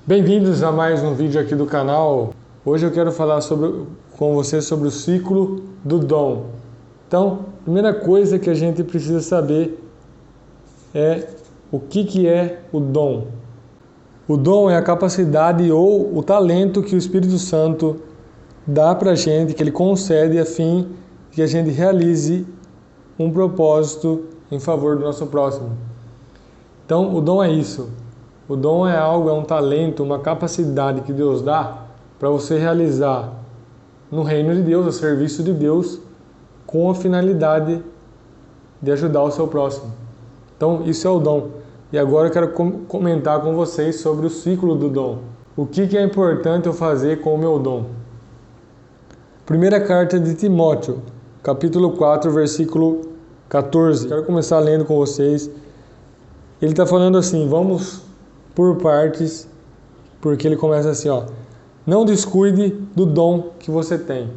Bem-vindos a mais um vídeo aqui do canal. Hoje eu quero falar com você sobre o ciclo do dom. Então, a primeira coisa que a gente precisa saber é o que é o dom. O dom é a capacidade ou o talento que o Espírito Santo dá para a gente, que ele concede a fim que a gente realize um propósito em favor do nosso próximo. Então, o dom é isso. O dom é algo, é um talento, uma capacidade que Deus dá para você realizar no reino de Deus, a serviço de Deus, com a finalidade de ajudar o seu próximo. Então, isso é o dom. E agora eu quero comentar com vocês sobre o ciclo do dom. O que é importante eu fazer com o meu dom? Primeira carta de Timóteo, capítulo 4, versículo 14. Quero começar lendo com vocês. Ele está falando assim, vamos por partes, porque ele começa assim, ó: não descuide do dom que você tem,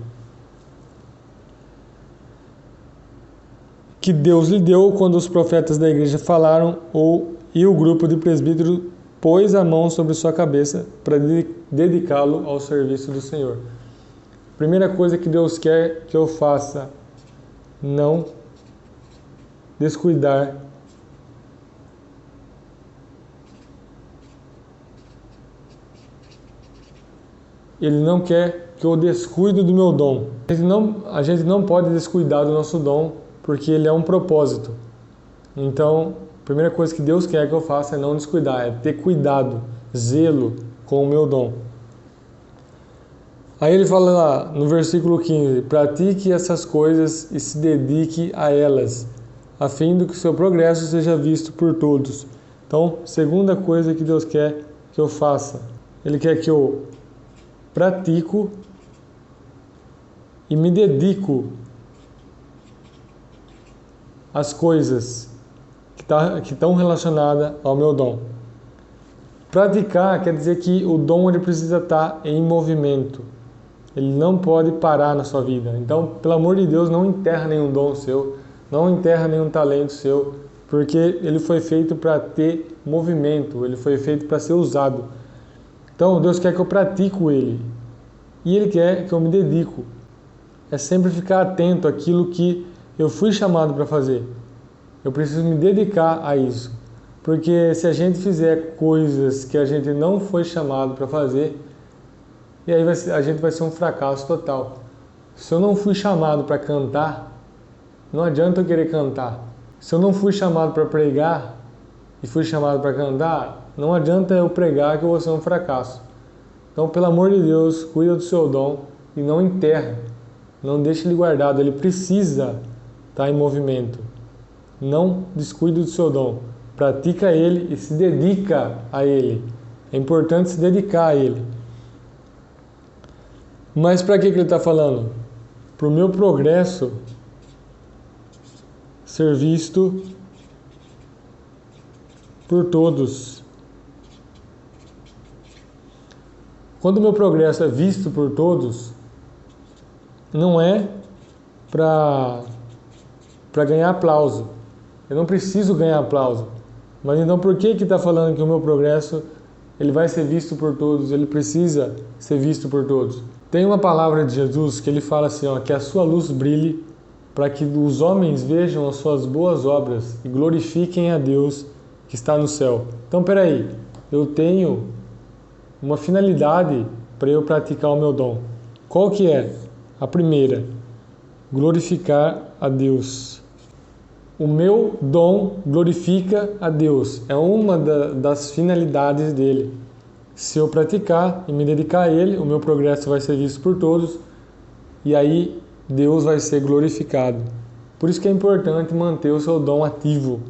que Deus lhe deu quando os profetas da igreja falaram, e o grupo de presbíteros pôs a mão sobre sua cabeça para dedicá-lo ao serviço do Senhor. Primeira coisa que Deus quer que eu faça, não descuidar Ele não quer que eu descuide do meu dom. A gente não pode descuidar do nosso dom, porque ele é um propósito. Então, a primeira coisa que Deus quer que eu faça é não descuidar, é ter cuidado, zelo com o meu dom. Aí ele fala lá no versículo 15, pratique essas coisas e se dedique a elas, a fim de que o seu progresso seja visto por todos. Então, segunda coisa que Deus quer que eu faça, Ele quer que eu pratico e me dedico às coisas que estão relacionadas ao meu dom. Praticar quer dizer que o dom ele precisa estar em movimento. Ele não pode parar na sua vida. Então, pelo amor de Deus, não enterra nenhum dom seu, não enterra nenhum talento seu, porque ele foi feito para ter movimento, ele foi feito para ser usado. Então, Deus quer que eu pratico ele. E Ele quer que eu me dedico. É sempre ficar atento àquilo que eu fui chamado para fazer. Eu preciso me dedicar a isso. Porque se a gente fizer coisas que a gente não foi chamado para fazer, e aí a gente vai ser um fracasso total. Se eu não fui chamado para cantar, não adianta eu querer cantar. Se eu não fui chamado para pregar e fui chamado para cantar, não adianta eu pregar que eu vou ser um fracasso. Então, pelo amor de Deus, cuida do seu dom e não enterra. Não deixe ele guardado, ele precisa estar em movimento. Não descuide do seu dom. Pratica ele e se dedica a ele. É importante se dedicar a ele. Mas para que ele está falando? Para o meu progresso ser visto por todos. Quando o meu progresso é visto por todos, não é para ganhar aplauso. Eu não preciso ganhar aplauso. Mas então por que está falando que o meu progresso ele vai ser visto por todos? Ele precisa ser visto por todos. Tem uma palavra de Jesus que ele fala assim, ó, que a sua luz brilhe para que os homens vejam as suas boas obras e glorifiquem a Deus que está no céu. Então, peraí, eu tenho uma finalidade para eu praticar o meu dom. Qual que é? A primeira, glorificar a Deus. O meu dom glorifica a Deus. É uma das finalidades dele. Se eu praticar e me dedicar a ele, o meu progresso vai ser visto por todos e aí Deus vai ser glorificado. Por isso que é importante manter o seu dom ativo.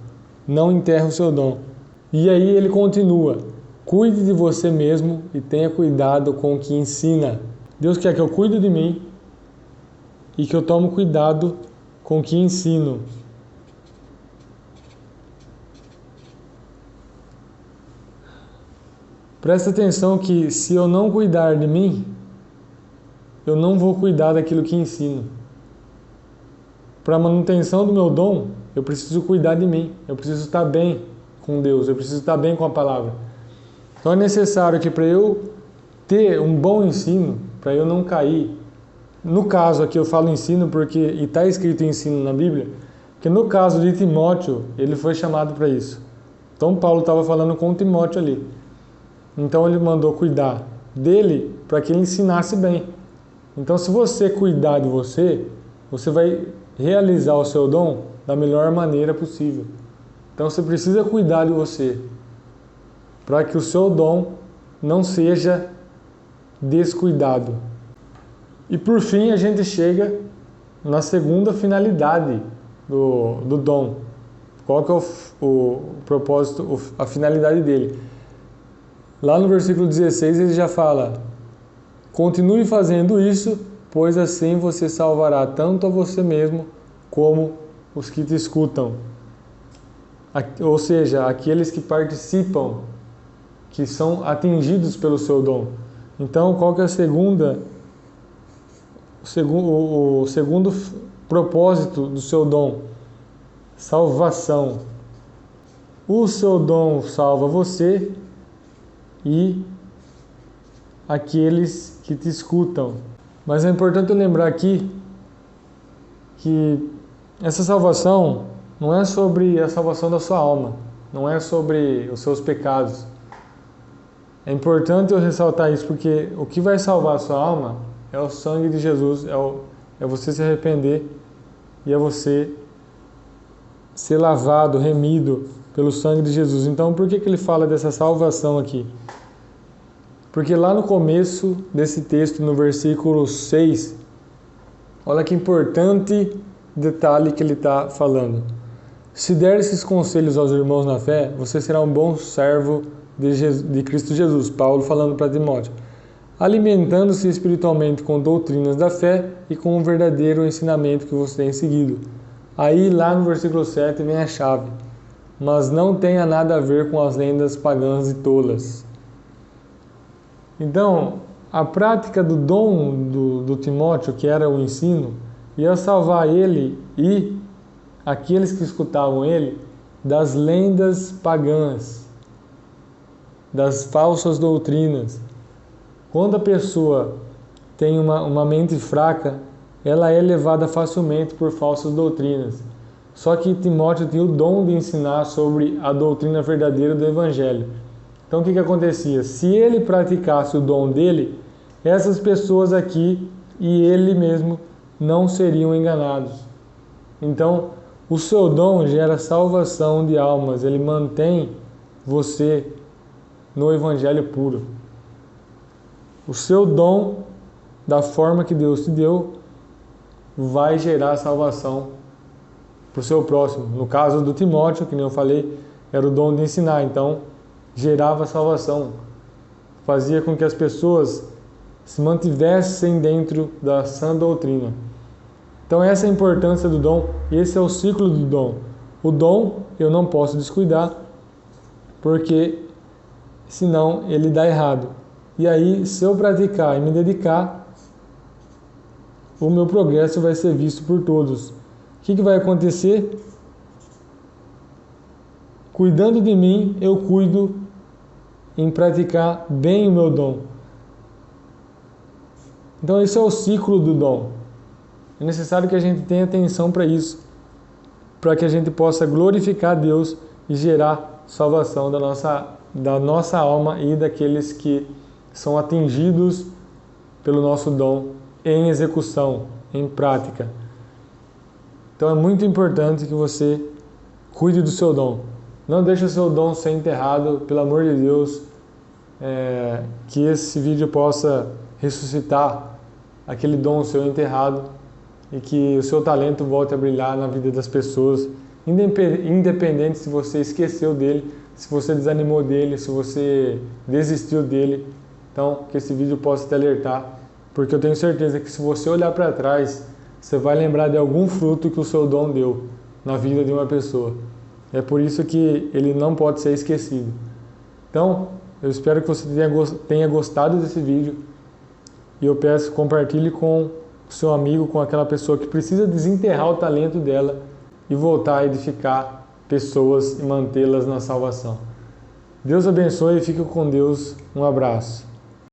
Não enterre o seu dom. E aí ele continua. Cuide de você mesmo e tenha cuidado com o que ensina. Deus quer que eu cuide de mim e que eu tome cuidado com o que ensino. Presta atenção que se eu não cuidar de mim, eu não vou cuidar daquilo que ensino. Para a manutenção do meu dom, eu preciso cuidar de mim. Eu preciso estar bem com Deus, eu preciso estar bem com a palavra. Então é necessário que para eu ter um bom ensino, para eu não cair, no caso aqui eu falo ensino porque está escrito ensino na Bíblia, que no caso de Timóteo, ele foi chamado para isso. Então Paulo estava falando com Timóteo ali. Então ele mandou cuidar dele para que ele ensinasse bem. Então se você cuidar de você, você vai realizar o seu dom da melhor maneira possível. Então você precisa cuidar de você, para que o seu dom não seja descuidado. E por fim a gente chega na segunda finalidade do dom. Qual que é o propósito, a finalidade dele? Lá no versículo 16 ele já fala: continue fazendo isso, pois assim você salvará tanto a você mesmo como os que te escutam. Ou seja, aqueles que participam, que são atingidos pelo seu dom. Então, qual que é o segundo propósito do seu dom? Salvação. O seu dom salva você e aqueles que te escutam. Mas é importante lembrar aqui que essa salvação não é sobre a salvação da sua alma, não é sobre os seus pecados. É importante eu ressaltar isso porque o que vai salvar a sua alma é o sangue de Jesus, é você se arrepender e é você ser lavado, remido pelo sangue de Jesus. Então, por que ele fala dessa salvação aqui? Porque lá no começo desse texto, no versículo 6, olha que importante detalhe que ele está falando. Se der esses conselhos aos irmãos na fé, você será um bom servo de Cristo Jesus. Paulo falando para Timóteo. Alimentando-se espiritualmente com doutrinas da fé e com o verdadeiro ensinamento que você tem seguido. Aí lá no versículo 7 vem a chave. Mas não tenha nada a ver com as lendas pagãs e tolas. Então, a prática do dom do Timóteo, que era o ensino, ia salvar ele e aqueles que escutavam ele das lendas pagãs, das falsas doutrinas. Quando a pessoa tem uma mente fraca, ela é levada facilmente por falsas doutrinas. Só que Timóteo tinha o dom de ensinar sobre a doutrina verdadeira do Evangelho. Então o que acontecia? Se ele praticasse o dom dele, essas pessoas aqui e ele mesmo não seriam enganados. Então, o seu dom gera salvação de almas, ele mantém você no Evangelho puro. O seu dom, da forma que Deus te deu, vai gerar salvação para o seu próximo. No caso do Timóteo, que nem eu falei, era o dom de ensinar, então gerava salvação, fazia com que as pessoas se mantivessem dentro da sã doutrina. Então essa é a importância do dom, esse é o ciclo do dom. O dom eu não posso descuidar, porque senão ele dá errado. E aí, se eu praticar e me dedicar, o meu progresso vai ser visto por todos. O que vai acontecer? Cuidando de mim, eu cuido em praticar bem o meu dom. Então esse é o ciclo do dom. É necessário que a gente tenha atenção para isso, para que a gente possa glorificar Deus e gerar salvação da nossa alma e daqueles que são atingidos pelo nosso dom em execução, em prática. Então é muito importante que você cuide do seu dom. Não deixe o seu dom ser enterrado, pelo amor de Deus, que esse vídeo possa ressuscitar aquele dom seu enterrado e que o seu talento volte a brilhar na vida das pessoas, independente se você esqueceu dele, se você desanimou dele, se você desistiu dele. Então, que esse vídeo possa te alertar, porque eu tenho certeza que se você olhar para trás, você vai lembrar de algum fruto que o seu dom deu na vida de uma pessoa. É por isso que ele não pode ser esquecido. Então, eu espero que você tenha gostado desse vídeo e eu peço que compartilhe com o seu amigo, com aquela pessoa que precisa desenterrar o talento dela e voltar a edificar pessoas e mantê-las na salvação. Deus abençoe e fique com Deus. Um abraço.